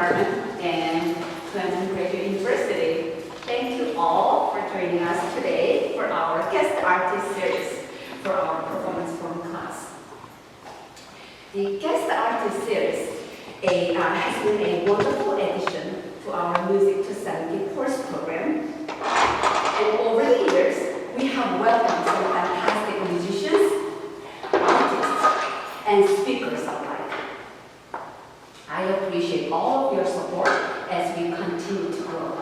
Department and Claremont Graduate University. Thank you all for joining us today for our guest artist series for our performance form class. The guest artist series has been a wonderful addition to our Music to 70 course program. And over the years, we have welcomed some fantastic musicians, artists, and speakers alike. I appreciate all of your support as we continue to grow.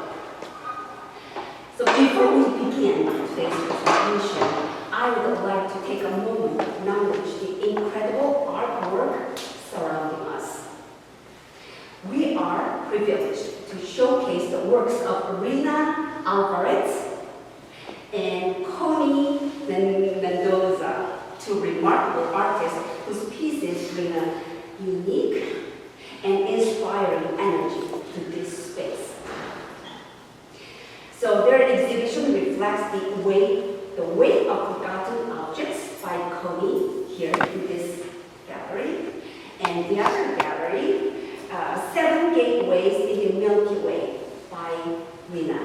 So before we begin today's presentation, I would like to take a moment to acknowledge the incredible artwork surrounding us. We are privileged to showcase the works of Rina Alvarez and Connie Mendoza, two remarkable artists whose pieces bring a unique and inspiring energy to this space. So their exhibition reflects the way of forgotten objects by Connie here in this gallery, and the other gallery, 7 Gateways in the Milky Way by Rina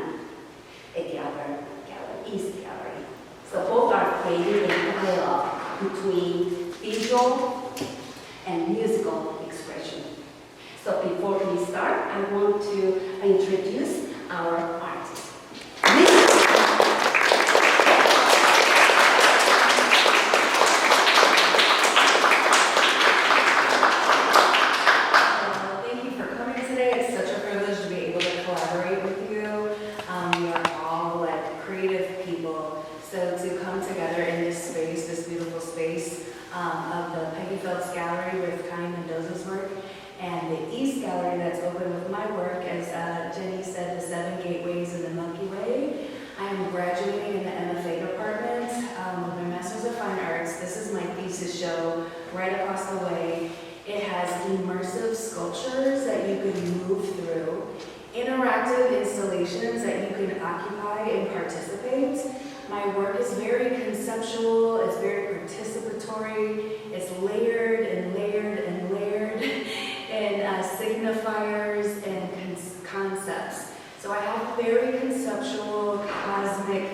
at the other gallery, East Gallery. So both are creating a dialogue between visual and musical expression. So before we start, I want to introduce our artist. Thank you for coming today. It's such a privilege to be able to collaborate with you. We are all like creative people. So to come together in this space, this beautiful space of the Peggy Phelps Gallery with Connie Mendoza's work, and the East Gallery that's open with my work, as Jenny said, the 7 Gateways in the Milky Way. I am graduating in the MFA department with my Master's of Fine Arts. This is my thesis show right across the way. It has immersive sculptures that you can move through, interactive installations that you can occupy and participate. My work is very conceptual, it's very participatory, it's layered and layered and layered. And signifiers and concepts. So I have a very conceptual, cosmic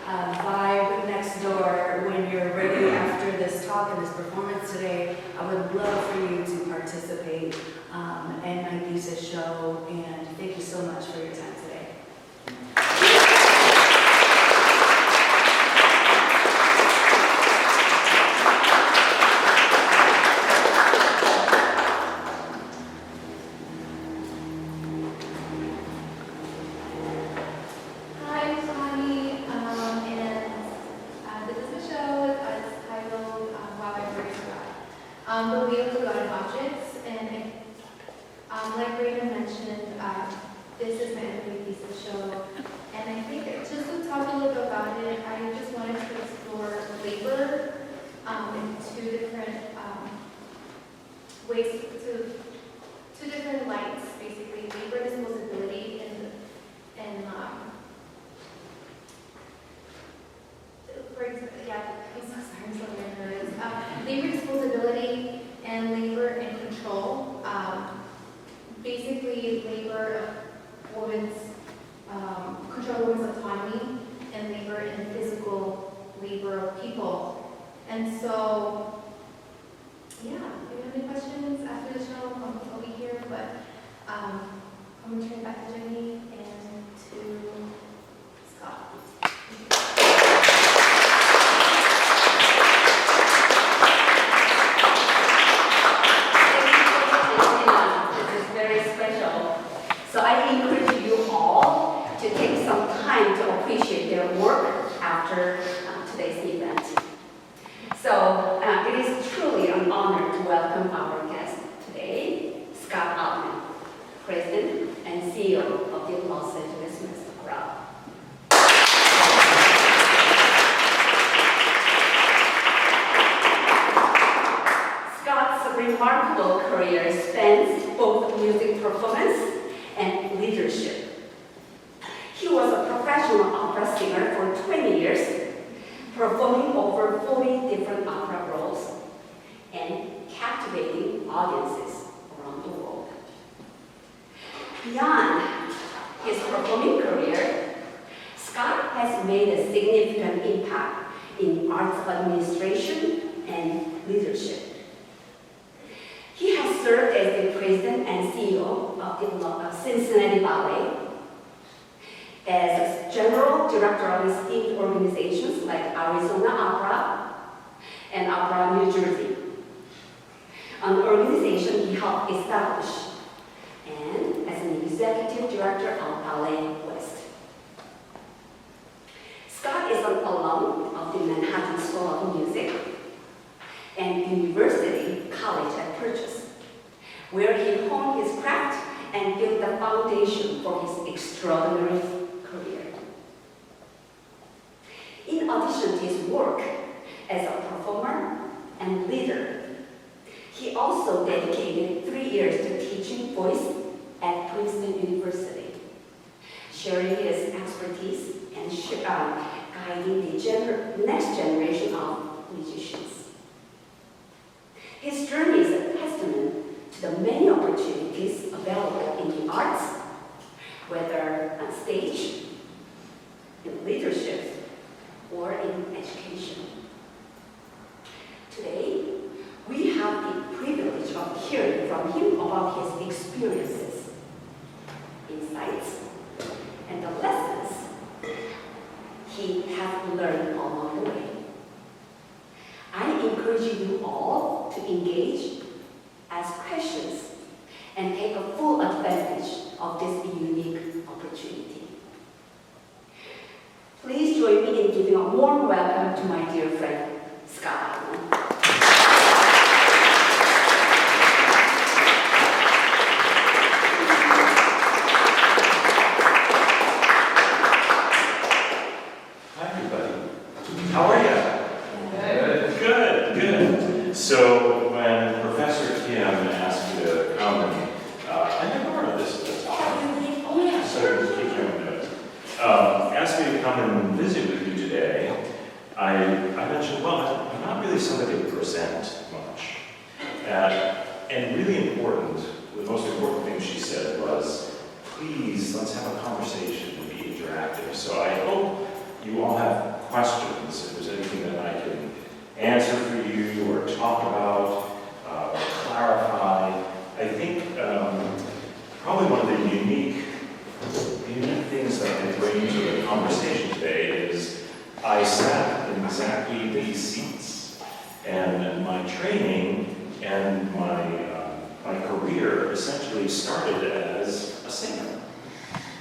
vibe next door. When you're ready after this talk and this performance today, I would love for you to participate in my thesis show, and thank you so much for your time today. Like Rena mentioned, this is my MFA thesis show, and I think just to talk a little bit about it, I just wanted to explore labor in two different ways, two different lights, basically labor disposability and for example, I'm so sorry, I'm so nervous. Labor disposability and labor and control. Basically, labor of women's, control of women's autonomy, and labor in physical labor of people. And so, yeah, if you have any questions after the show, I'll be here, but I'm going to turn it back to Jenny and to Scott. So I encourage you all to take some time to appreciate their work after today's event. So it is truly an honor to welcome our guest today, Scott Altman, President and CEO of the Los Angeles Master Chorale. Scott's remarkable career spans both music performance and leadership. He was a professional opera singer for 20 years, performing over 40 different opera roles and captivating audiences around the world. Beyond his performing career, Scott has made a significant impact in arts administration and leadership. He has served as the president and CEO of the Cincinnati Ballet, as general director of esteemed organizations like Arizona Opera and Opera New Jersey, an organization he helped establish, and as an executive director of Ballet West. Scott is an alum of the Manhattan School of Music and University College at Purchase, where he honed his craft and built the foundation for his extraordinary career. In addition to his work as a performer and leader, he also dedicated 3 years to teaching voice at Princeton University, sharing his expertise and guiding the next generation of musicians. His journey is a testament to the many opportunities available in the arts, whether on stage, in leadership, or in education. Today, we have the privilege of hearing from him about his experiences, insights, and the lessons he has learned along the way. I encourage you all to engage, ask questions, and take a full advantage of this unique opportunity. Please join me in giving a warm welcome to my dear friend, Scott Altman. So when Professor Kim asked me to come and, I never heard of this talk. So keep your notes. Asked me to come and visit with you today. I mentioned, well, I'm not really somebody to present much. And really important, the most important thing she said was, please, let's have a conversation and be interactive. So I hope you all have questions, if there's anything that I can answer for you or talk about or clarify. I think probably one of the unique things that I bring to the conversation today is I sat in exactly these seats, and my training and my career essentially started as a singer,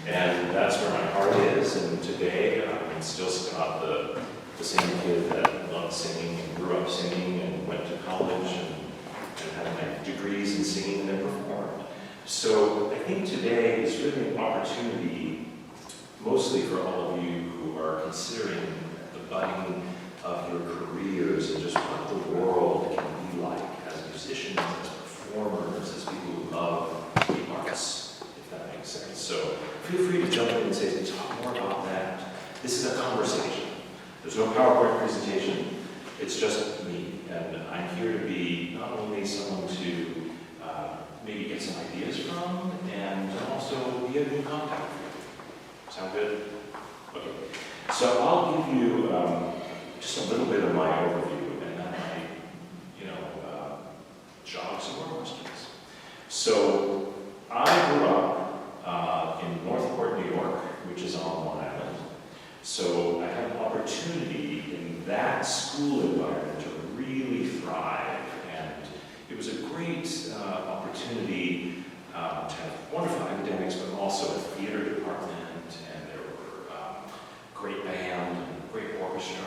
and that's where my heart is. And today I'm still Scott, the same kid that loved singing and grew up singing and went to college and had my degrees in singing and then performed. So I think today is really an opportunity, mostly for all of you who are considering the budding of your careers and just what the world can be like as musicians, as performers, as people who love the arts, if that makes sense. So feel free to jump in and say, talk more about that. This is a conversation. There's no PowerPoint presentation, it's just me. And I'm here to be not only someone to maybe get some ideas from, and also be a new contact for you. Sound good? Okay. So I'll give you just a little bit of my overview, and then I jog some more questions. So I grew up in Northport, New York, which is on Long Island. So I had an opportunity in that school environment to really thrive, and it was a great opportunity to have wonderful academics, but also a theater department, and there were great band, and great orchestra,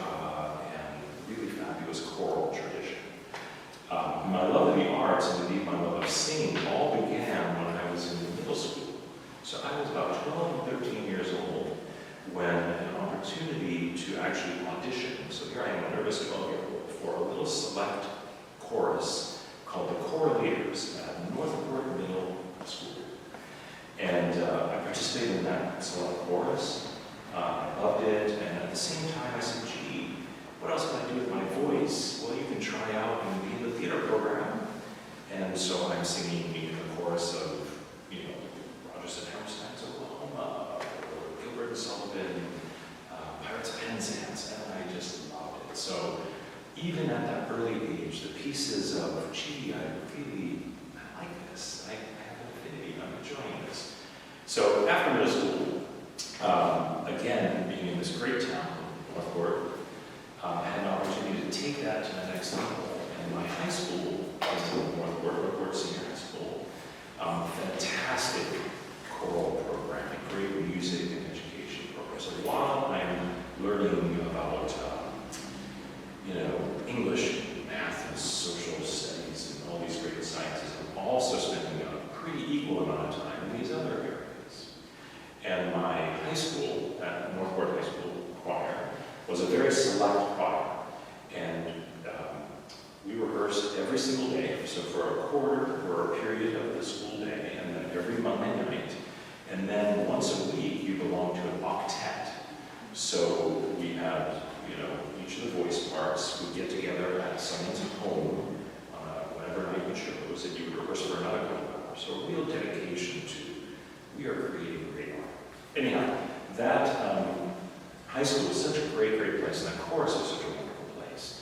and really fabulous choral tradition. My love of the arts, and indeed my love of singing, all began when I was in middle school. So I was about 12 and 13 years old when an opportunity to actually audition. So here I am, a nervous 12-year-old, for a little select chorus called the Choralators at Northport Middle School. And I participated in that select chorus. I loved it, and at the same time I said, gee, what else can I do with my voice? Well, you can try out and be in the theater program. And so I'm singing in the chorus of, Rodgers and pieces of, gee, I like this. I have an affinity. I'm enjoying this. So after middle school, again, being in this great town, Northport, I had an opportunity to take that to the next level. And my high school was in Northport Senior High School. Fantastic choral programming, great music and education program. So while I'm learning about, English, math, and social studies, and all these great sciences, I'm also spending a pretty equal amount of time in these other areas. And my high school, at Northport High School choir, was a very select choir. And we rehearsed every single day, so for a quarter or a period of the school day, and then every Monday night. And then once a week, you belong to an octet. So we had, each of the voice parts would get together at someone's home, whatever night you chose, and you would rehearse for another couple of hours. So a real dedication to, we are creating great art. Anyhow, that high school was such a great, great place, and that chorus was such a wonderful place.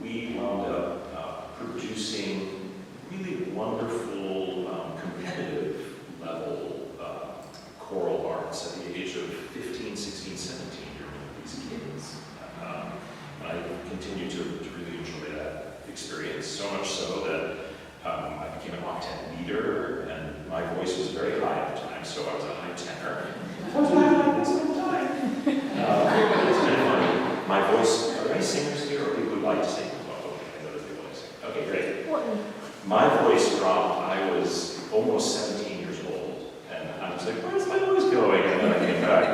We wound up producing really wonderful, competitive level choral arts at the age of 15, 16, 17. You're one of these kids. I continue to really enjoy that experience, so much so that I became an octet leader, and my voice was very high at the time, so I was a high tenor. I was high this whole time. It's kind of funny. My voice, are there any singers here or people who like to sing? Oh, okay, I know there's people like to sing. Okay, great. My voice dropped. I was almost 17 years old, and I was like, where's my voice going? And then I came back.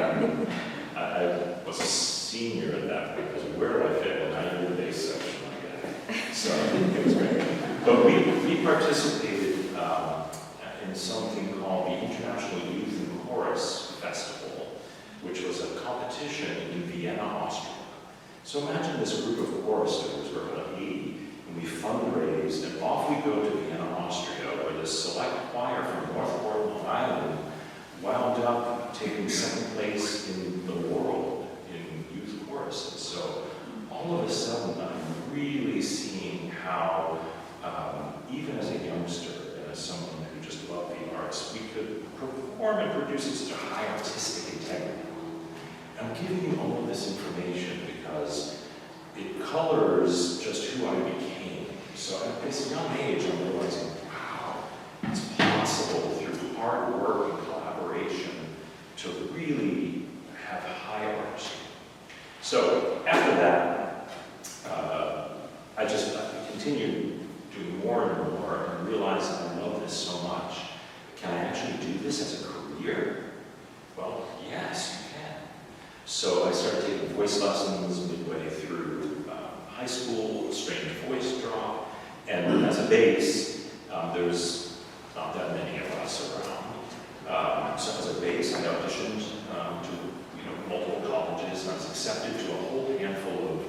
I was a senior at that point, because where do I fit? And I knew the bass section, my guy. So it was great. But we participated in something called the International Youth and Chorus Festival, which was a competition in Vienna, Austria. So imagine this group of choristers, we're about 80, and we fundraised, and off we go to Vienna, Austria, where this select choir from Northport, Long Island, wound up taking second place in the world in youth choruses. So all of a sudden, I'm really seeing how, even as a youngster and as someone who just loved the arts, we could perform and produce in such a high artistic integrity. I'm giving you all of this information because it colors just who I became. So at this young age, I'm realizing, wow, it's possible through hard work and collaboration to really have high art. So after that, I continued doing more and more and realized I love this so much. Can I actually do this as a career? Well, yes, you can. So I started taking voice lessons midway through high school, strange voice drop, and as a bass, there's not that many of us around. So as a bass, I auditioned to multiple colleges, and I was accepted to a whole handful of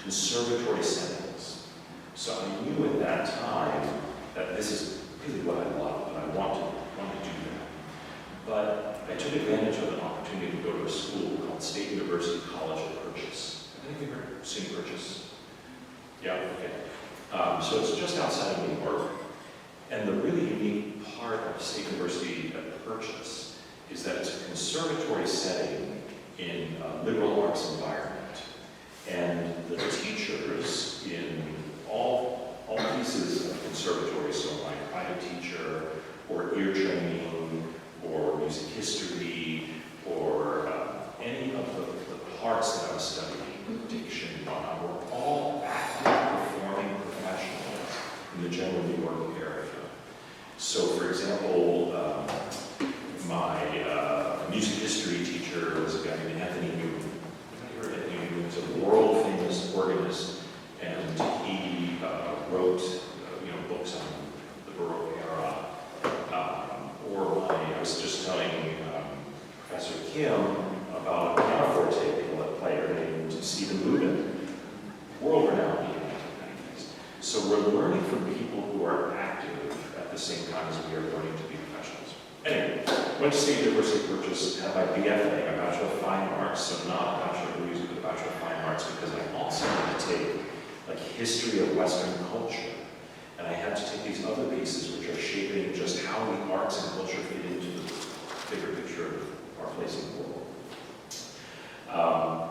conservatory settings. So I knew at that time that this is really what I love, and I want to do that. But I took advantage of an opportunity to go to a school called State University College of Purchase. Have any of you heard seen Purchase? Yeah, okay. So it's just outside of New York. And the really unique part of State University at Purchase is that it's a conservatory setting in a liberal arts environment. And the teachers in all pieces of conservatory, so my private teacher, or ear training, or music history, or any of the parts that I was studying, diction, were all active performing professionals in the general New York area. So, for example, my music history teacher was a guy named Anthony Newton. He was a world-famous organist, and he wrote books on the Baroque era. I was just telling Professor Kim about a pianoforte player named Stephen Lubin, world-renowned in the 1990s. So we're learning from people who are active at the same time as we are learning to be professionals. Anyway, went to State University of Purchase, had my BFA, my Bachelor of Fine Arts, so not a Bachelor of Music, but a Bachelor of Fine Arts, because I also had to take like history of Western culture. And I had to take these other pieces which are shaping just how the arts and culture fit into the bigger picture of our place in the world.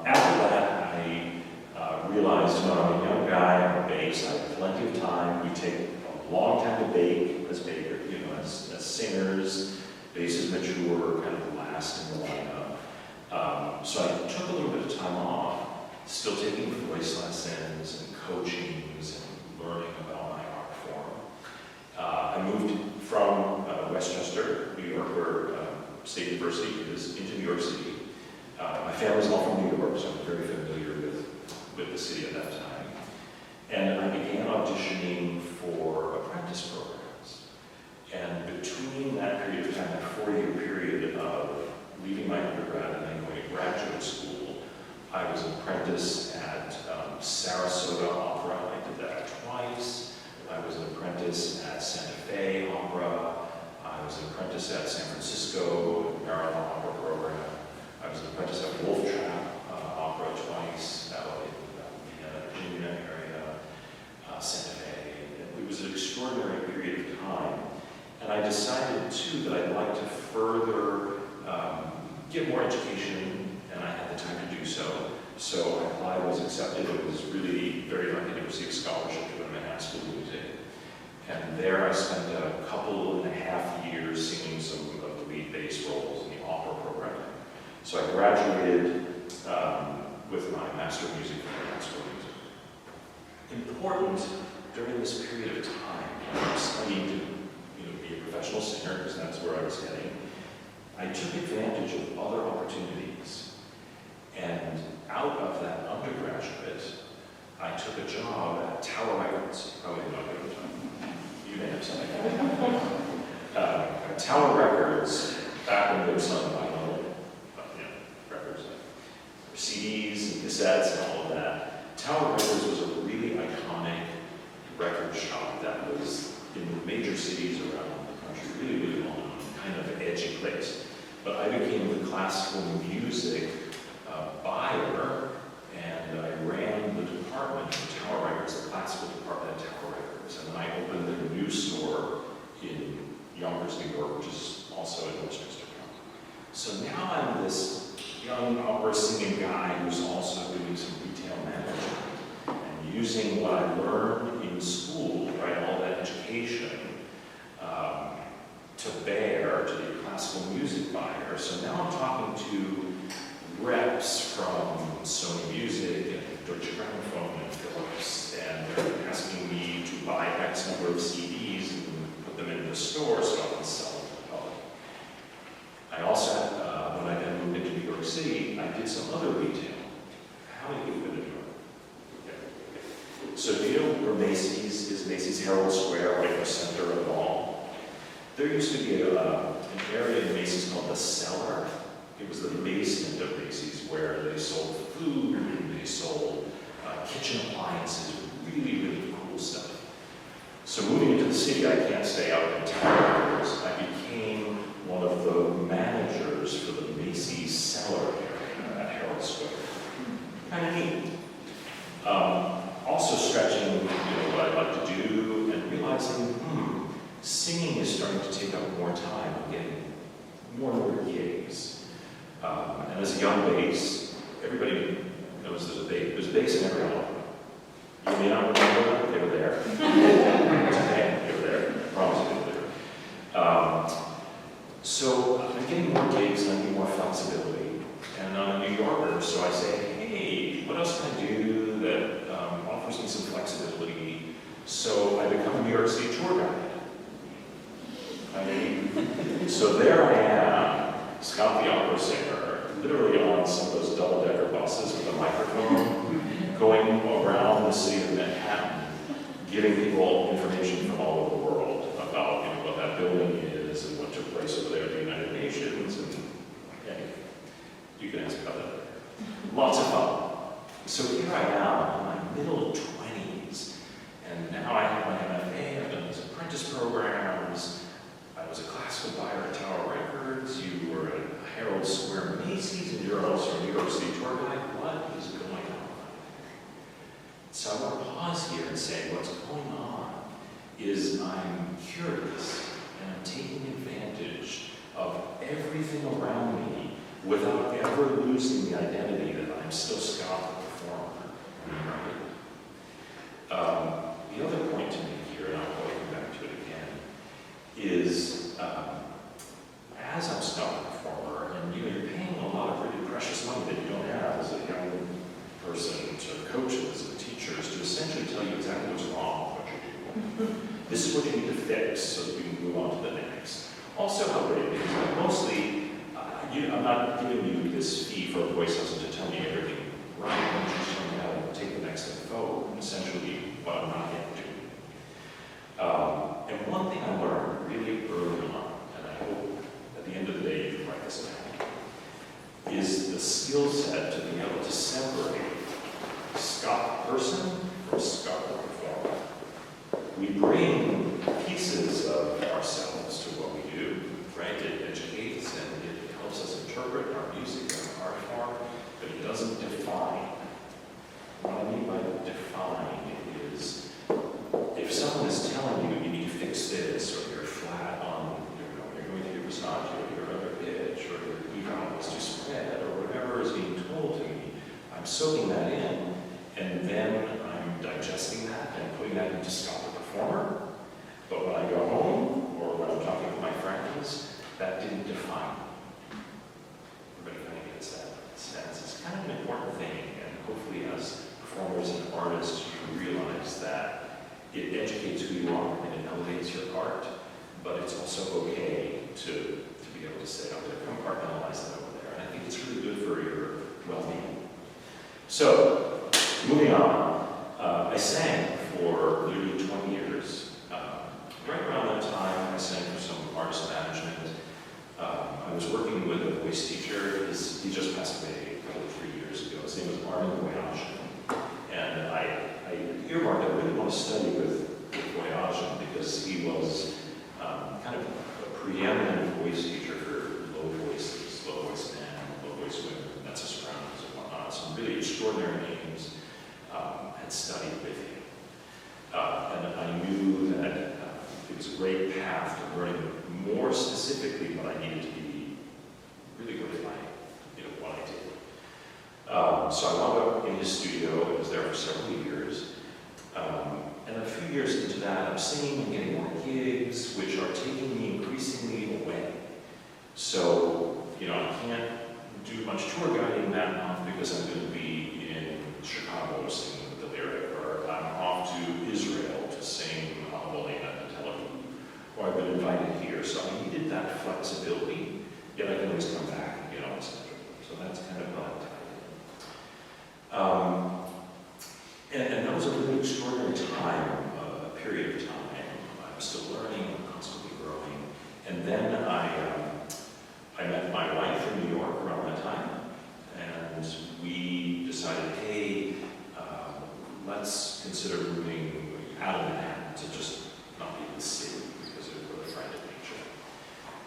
After that, I realized, you know, I'm a young guy, I'm a bass, I have plenty of time. We take a long time to bake as bakers, you know, as singers. Bass is mature, kind of last in the lineup. So I took a little bit of time off, still taking voice lessons and coachings and learning about my art form. I moved from Westchester, New York, where State University is, into New York City. My family's all from New York, so I'm very familiar with the city at that time. And I began auditioning for apprentice programs. And between that period of time, that 4-year period of leaving my undergrad and then going to graduate school, I was an apprentice at Sarasota Opera. I did that twice. I was an apprentice at Santa Fe Opera. I was an apprentice at San Francisco Maryland Opera Program. I was an apprentice at Wolf Trap Opera twice, out in the Virginia area, Santa Fe. It was an extraordinary period of time. And I decided, too, that I'd like to further get more education, and I had the time to do so. So I applied, was accepted, and was really very lucky to receive a scholarship to go to Manhattan School of Music. And there I spent a couple and a half years singing some of the lead bass roles in the opera program. So I graduated with my Master of Music from Manhattan School of Music. Important during this period of time, I studied to be a professional singer, because that's where I was heading. I took advantage of other opportunities, and out of that undergraduate, I took a job at Tower Records. Probably not a good time. You may have something. At Tower Records, back when they were selling vinyl, records, like CDs and cassettes and all of that. Tower Records was a really iconic record shop that was in major cities around the country, really, really well-known, kind of edgy place. But I became the classical music buyer, and I ran the department of Tower Records, the classical department at Tower Records. And then I opened a new store in Yonkers, New York, which is also in Westchester County. So now I'm this young opera singing guy who's also doing some retail management and using what I learned in school, right, all that education, to bear to the classical music buyer. So now I'm talking to reps from Sony Music and Deutsche Grammophon and Philips, and they're asking me to buy X number of CDs and put them in the store so I can sell them to the public. I also, when I then moved into New York City, I did some other retail. How many people have been to New York? Okay. So do you know where Macy's is? Macy's Herald Square, right in the center of it all. There used to be an area in Macy's called the Cellar. It was the basement of Macy's where they sold food, and they sold kitchen appliances, really, really cool stuff. So moving into the city, I can't stay out in town. I became one of the managers for the Macy's Cellar area at Herald Square. Kind of neat. Also stretching, what I'd like to do, and realizing, singing is starting to take up more time. I'm getting more and more gigs. And as a young bass, everybody knows there's a bass in every album. You may not remember them, they were there. Today, they were there. I promise you they were there. So I'm getting more gigs and I'm getting more flexibility. And I'm a New Yorker, so I say, hey, what else can I do that offers me some flexibility? So I become a New York City tour guide. So there I am, Scott the opera singer, literally on some of those double-decker buses with a microphone, going around the city of Manhattan, giving people information from all over the world about what that building is and what took place over there at the United Nations. And anyway, you can ask about that later. Lots of fun. So here I am in my middle 20s, and now I have my MFA, I've done these apprentice programs. I was a classical buyer at Tower Records, you were at Herald Square Macy's, and you're also a New York City tour guide. What is going on? So I want to pause is I'm curious and I'm taking advantage of everything around me without ever losing the identity that I'm still Scott the performer. Right? The other point to make here, and I'll come back to it again, is as I'm Scott the performer, and you're paying a lot of really precious money that you don't have as a young person to coaches and teachers to essentially tell you exactly what's wrong with what you're doing. This is what you need to fix so that you can move on to the next. Also, how great it is, but mostly, I'm not giving you this fee for a voice lesson to tell me everything right. I'm just telling you how to take the next step forward, essentially what I'm not yet doing. And one thing I learned really early on, and I hope at the end of the day you can write this down, is the skill set to be able to separate Scott the person from Scott the performer. We bring pieces of ourselves to what we do, right? It educates and it helps us interpret our music and our art form, but it doesn't define. What I mean by define is if someone is telling you you need to fix this, or you're flat on, you're going to do massage, or you're under pitch, or your ego is too spread, or whatever is being told to me, I'm soaking that in, and then I'm digesting that and putting that into Scott the performer. But when I go home, or when I'm talking with my friends, that didn't define me. Everybody kind of gets that sense. It's kind of an important thing, and hopefully as performers and artists, you realize that it educates who you are and it elevates your art, but it's also okay to be able to say, I'm going to compartmentalize that over there. And I think it's really good for your well-being. So, moving on, I sang for nearly 20 years. Right around that time, I sang for some artist management. I was working with a voice teacher. He just passed away probably 3 years ago. His name was Voyage. And I earmarked I really want to study with Voyage because he was kind of a preeminent voice teacher for low voices, low voice men, low voice women, that's a surroundings and whatnot. Some really extraordinary names had studied with him. And I knew that it was a great path to learning more specifically what I needed to be really good at what I did. So I wound up in his studio. I was there for several years. And a few years into that, I'm singing and getting more gigs, which are taking me increasingly away. So, I can't do much tour guiding that month because I'm going to be in Chicago singing with the lyric, or I'm off to Israel to sing Olena and Tel Aviv, or I've been invited here. So I needed that flexibility, yet I can always come back and get on schedule. So that's kind of what I'm and that was a really extraordinary time, a period of time. I was still learning, constantly growing. And then I met my wife in New York around that time, and we decided, hey, let's consider moving out of Manhattan to just not be in the city because it was really frantic nature.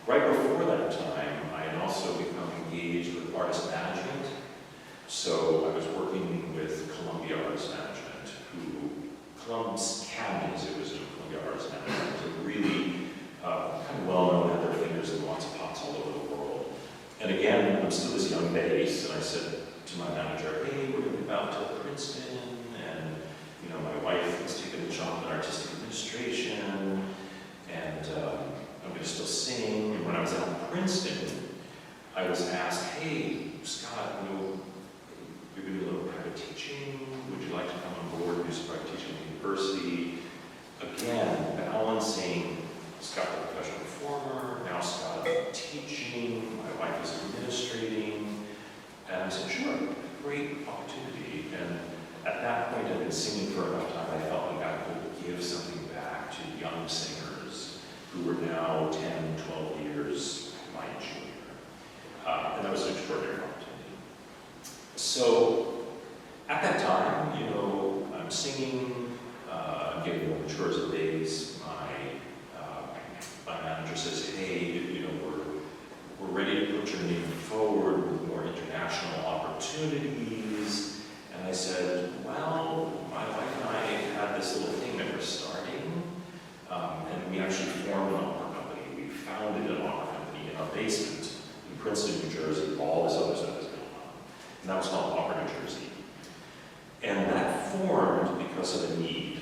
Right before that time, I had also become engaged with artist management. So I was working with Columbia Artist Management, Columbia's Cabinet, it was in Columbia Artist Management, was really kind of well-known, had their fingers in lots of pots all over the world. And again, I'm still this young bass, and I said to my manager, hey, we're going to be about to Princeton, and my wife has taken a job in artistic administration, and I'm going to still sing. And when I was at Princeton, I was asked, hey, Scott, you're going to do a little private teaching. Would you like to come on board and do some private teaching at the university? Again, balancing Scott the professional performer, now Scott teaching, my wife is administrating. And I said, sure, great opportunity. And at that point, I'd been singing for enough time, I felt like I could give something back to young singers who were now 10, 12 years my junior. And that was an extraordinary opportunity. So, at that time, I'm singing, I'm getting more mature as a bass. My manager says, hey, we're ready to put your name forward with more international opportunities. And I said, well, my wife and I had this little thing that we're starting. Princeton, New Jersey, all this other stuff is going on. And that was called Opera New Jersey. And that formed because of a need.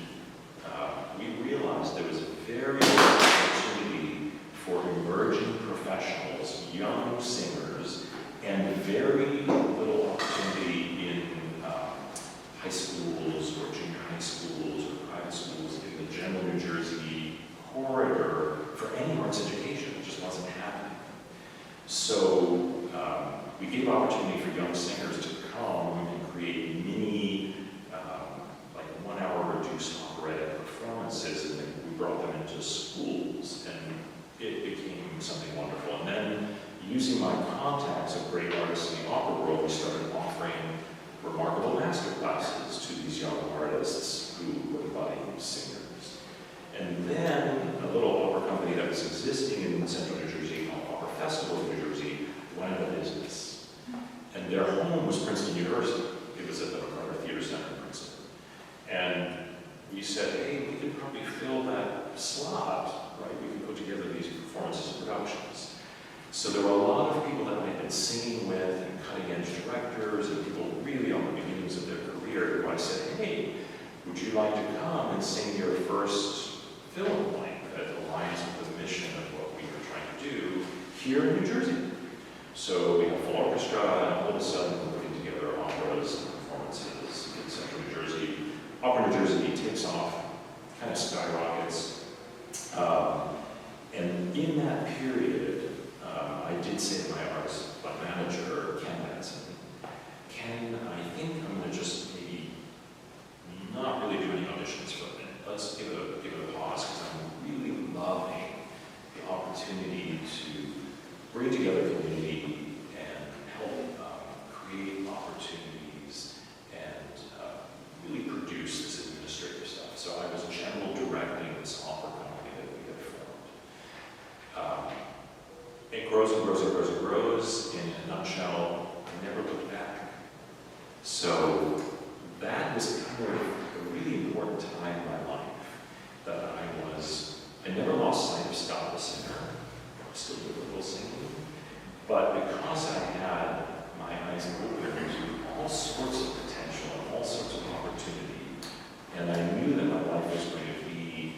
We realized there was a very good opportunity for emerging professionals, young singers, and very little opportunity in high schools or junior high schools or private schools in the general New Jersey corridor for any arts education. It just wasn't happening. So we gave opportunity for young singers to come and create mini, like 1 hour reduced operatic performances, and then we brought them into schools, and it became something wonderful. And then, using my contacts of great artists in the opera world, we started offering remarkable master classes to these young artists who were budding singers. And then a little opera company that was existing in central New Jersey called Opera Festival of New Jersey went out of business. And their home was Princeton University. It was at the MacArthur Theater Center in Princeton. And we said, hey, we could probably fill that slot, right? We could put together these performances and productions. So there were a lot of people that I had been singing with, and cutting-edge directors, and people really on the beginnings of their career, who I said, hey, would you like to come and sing your first film length that aligns with the mission of what we were trying to do here in New Jersey? So we have full orchestra, and all of a sudden we're putting together operas and performances in central New Jersey. Opera New Jersey takes off, kind of skyrockets. And in that period, I did say to my artist manager, Ken Madison, Ken, I think I'm going to just maybe not really do any auditions for a minute. Let's give it a pause, because I'm really loving the opportunity to bring together community and help create opportunities and really produce this administrative stuff. So I was general directing this opera company that we had formed. It grows and grows and grows and grows. In a nutshell, I never looked back. So that was kind of a really important time in my life, that I never lost sight of Scott the singer. I still do a little singing. But because I had my eyes open to all sorts of potential and all sorts of opportunity, and I knew that my life was going to be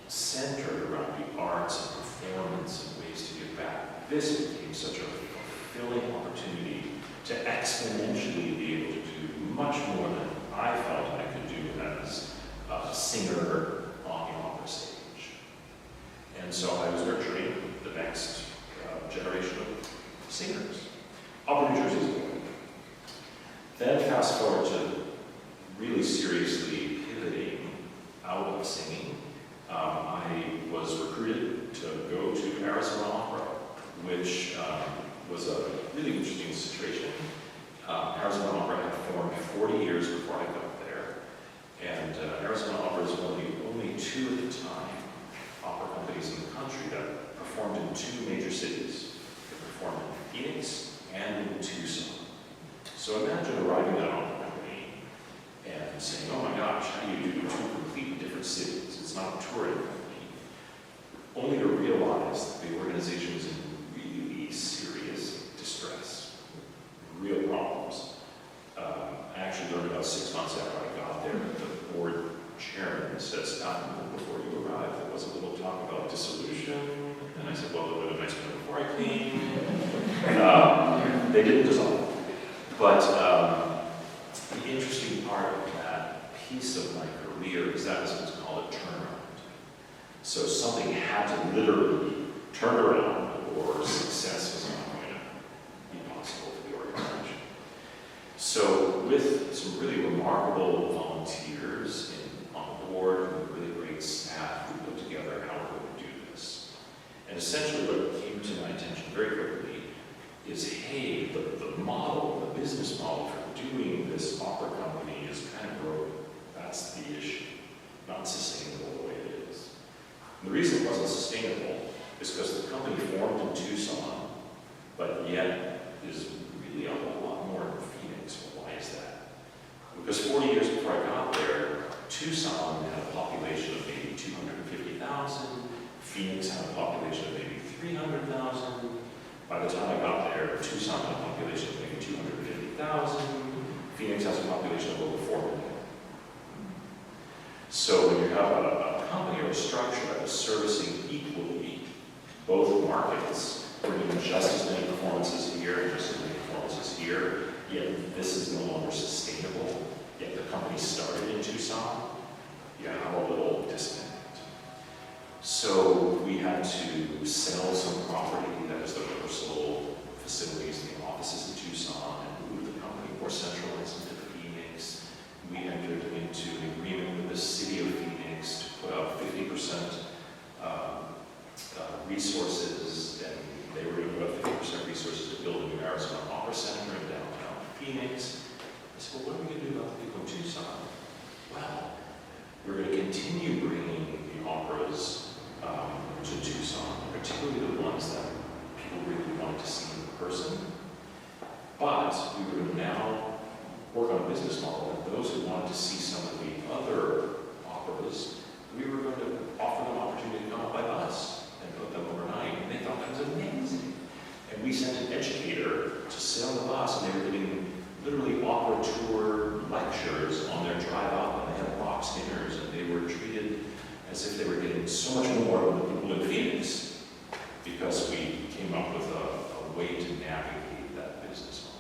centered around the arts and performance and ways to give back, this became such a fulfilling opportunity to exponentially be able to do much more than I felt I could do as a singer on the opera stage. And so I was nurturing the next generation of singers. Opera New Jersey is born. Then fast forward to really seriously pivoting out of singing. I was recruited to go to Arizona Opera, which was a really interesting situation. Arizona Opera had formed 40 years before I got there, and Arizona Opera is one of the only two at the time opera companies in the country that performed in two major cities. They performed in Phoenix and in Tucson. So imagine arriving at an opera company and saying, oh my gosh, how do you do two completely different cities? It's not a touring company. Only to realize that the organization was in really serious distress, real problems. I actually learned about 6 months after I got there that the board chairman said, Scott, before you arrived, there was a little talk about dissolution. And I said, well, it would have been nice before I came. They didn't dissolve. But the interesting part of that piece of my career is that was what's called a turnaround. So something had to literally turn around, or success was not going to be possible for the organization. So with some really remarkable volunteers on the board and a really great staff, we put together how we're going to do this. And essentially what came to my attention very quickly is, hey, the model, the business model for doing this opera company is kind of broken. That's the issue. Not sustainable the way it is. And the reason it wasn't sustainable is because the company formed in Tucson, but yet is really a whole lot more in Phoenix. Well, why is that? Because 40 years before I got there, Tucson had a population of maybe 250,000, Phoenix had a population of maybe 300,000, By the time I got there, Tucson had a population of maybe 250,000. Phoenix has a population of over 4 million. So when you have a company or a structure that is servicing equally both markets, we're doing just as many performances here and just as many performances here, yet this is no longer sustainable, yet the company started in Tucson, you have a little disconnect. So we had to sell some property that is the rehearsal facilities and the offices in Tucson and move the company more centralized into Phoenix. We entered into an agreement with the city of Phoenix to put out 50% resources, and they were going to put out 50% resources to build a new Arizona Opera Center in downtown Phoenix. I said, well, what are we going to do about the people in Tucson? Well, we're going to continue bringing the operas to Tucson, particularly the ones that people really wanted to see in person. But we were going to now work on a business model that those who wanted to see some of the other operas, we were going to offer them an opportunity to come up by bus and put them overnight. And they thought that was amazing. And we sent an educator to sit on the bus, and they were getting literally opera tour lectures on their drive up, and they had box dinners, and they were treated as if they were getting so much more than the people in Phoenix, because we came up with a way to navigate that business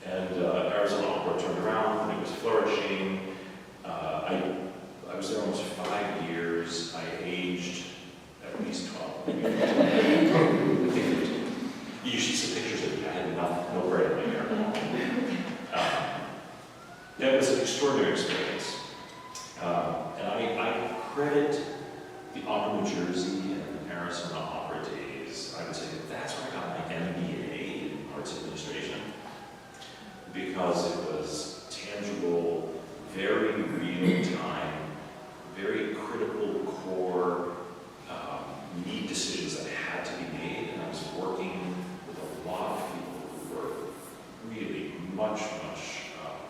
model. And Arizona Opera turned around, and it was flourishing. I was there almost 5 years. I aged at least 12. Maybe 15. You should see pictures of me. I had no gray in my hair. That was an extraordinary experience. And I credit the Opera New Jersey and Arizona Opera days. I would say that's where I got my MBA in arts administration, because it was tangible, very real time, very critical core need decisions that had to be made. And I was working with a lot of people who were really much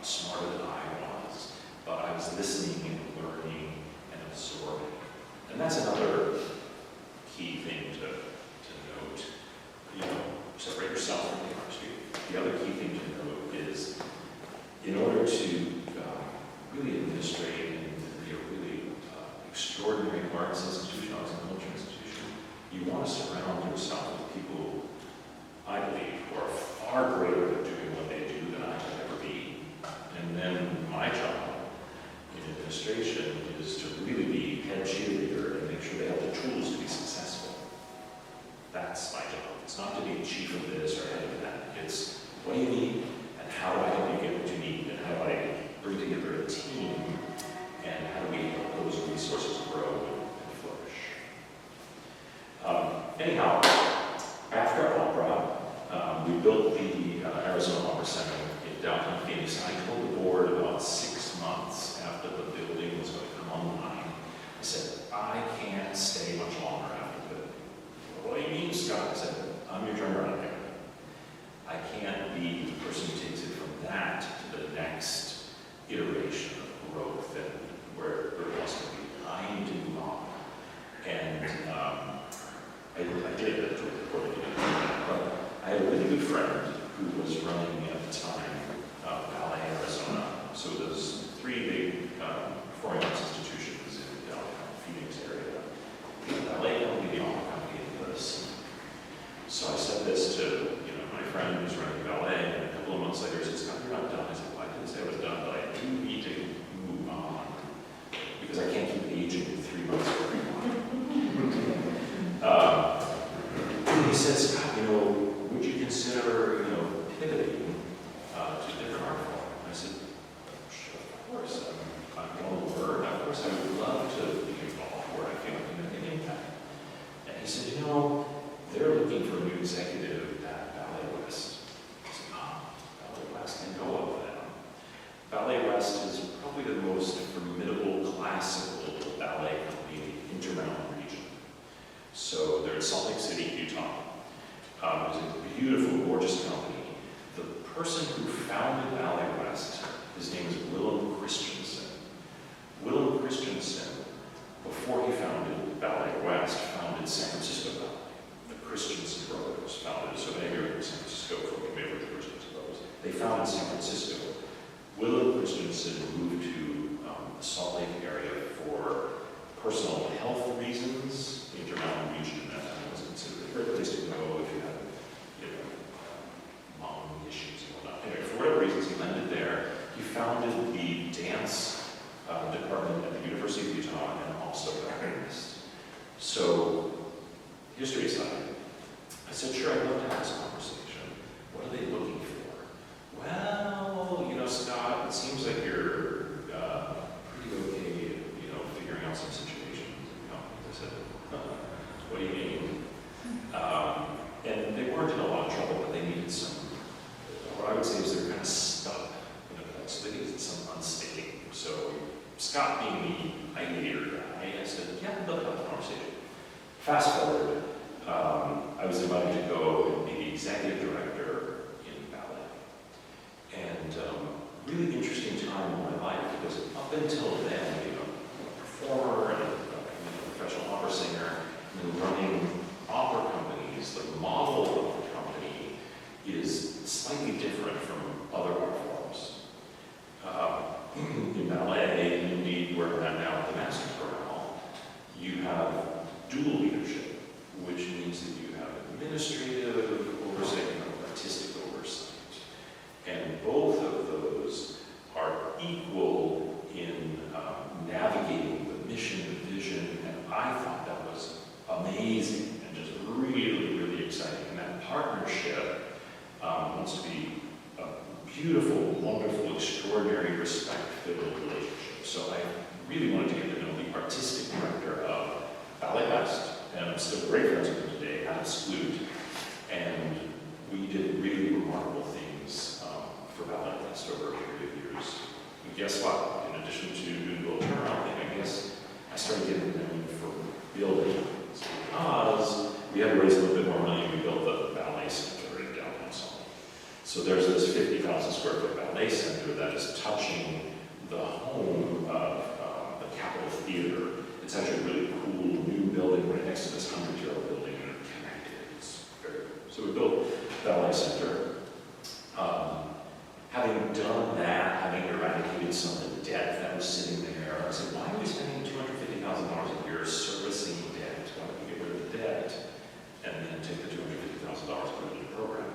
smarter than I was, but I was listening and learning and absorbing. And that's another key thing to note. You know, separate yourself from the industry. The other key thing to note is, in order to really administrate and be a really extraordinary arts institution, arts and culture institution, you want to surround yourself with people, I believe, who are far greater at doing what they do than I could ever be. And then my job in administration is to really be head cheerleader and make sure they have the tools to be successful. That's my job. It's not to be chief of this or head of that. It's what do you need, and how do I help you get what you need, and how do I bring together a team, and how do we help those resources grow and flourish. Anyhow, after opera, we built the Arizona Opera Center in downtown Phoenix. I told the board about 6 months after the building was going to come online. I said, I can't stay much longer after the building. What do you mean, Scott? I said, I'm your turnaround guy. I can't be the person who takes it from that to the next iteration of growth and where it wants to be. I need to move on. And I did it, but I had a really good friend who was running at the time Ballet Arizona. So there's 3 big performing arts institutions in the downtown Phoenix area. The ballet company, the opera company, and the scene. So I said this to my friend who's running ballet, and a couple of months later he says, "Scott, you're not done." I said, well, I didn't say I was done, but I do need to move on, because I can't keep aging in 3 months for everyone. He says, "Scott, would you consider, pivoting to a different art form?" I said, "Sure, of course. I'm going to learn. Of course, I would love to be involved where I feel like I can make an impact." And he said, "They're looking for a new executive at Ballet West." I said, Ballet West, I know of them. Ballet West is probably the most formidable classical ballet company in the Intermountain region. So they're in Salt Lake City, Utah. It's a beautiful, gorgeous company. The person who founded Ballet West, his name is Willem Christensen. Willem Christensen, before he founded Ballet West, founded San Francisco Ballet. The Christensen brothers founded it. So founded San Francisco. Willard Christensen moved to the Salt Lake area for personal health reasons. The Intermountain region at that time was considered a great place to go if you had, lung issues and whatnot. Anyway, for whatever reasons, he landed there. He founded the dance department at the University of Utah and also balletist. So, history aside, I said, sure, I'd love to have this conversation. What are they looking for? Well, Scott, it seems like you're pretty okay, figuring out some situations in companies. I said, what do you mean? And they weren't in a lot of trouble, but they needed some, what I would say is they're kind of stuck. So they needed some unstating. So Scott being the ideator guy, I said, yeah, I'd love to have a conversation. Fast forward, I was invited to go and be the executive director in ballet. And really interesting time in my life because up until then, a performer and a professional opera singer, and running opera companies, the model of the company is slightly different from other art forms. In ballet, and indeed where I'm at now at the Master Chorale, you have dual leadership, which means that you have administrative oversight and artistic oversight. And both of those are equal in navigating the mission, the vision, and I thought that was amazing and just really, really exciting. And that partnership wants to be a beautiful, wonderful, extraordinary, respect-filled relationship. So I really wanted to get to know the artistic director of Ballet West, and I'm still great friends with him today, Adam Skloot, and we did really remarkable things for Ballet West over a period of years. And guess what? In addition to doing the little turnaround thing, I guess I started getting known for building because we had to raise a little bit more money and we built the ballet center in downtown Salt Lake. So there's this 50,000 square foot ballet center that is touching the home of the Capitol Theater. It's actually a really cool new building right next to this 100-year-old building and they're connected. It's very cool. So we built ballet center. Having done that, having eradicated some of the debt that was sitting there, I said, why are we spending $250,000 a year servicing debt? Why don't we get rid of the debt and then take the $250,000 and put it in a program?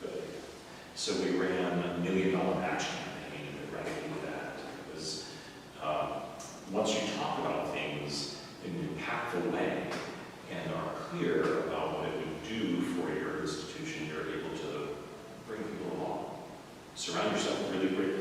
Good. So we ran a $1 million match campaign and eradicated that. It was, once you talk about things in an impactful way and are clear about what it would do for your institution, you're able to bring people along. Surround yourself with really great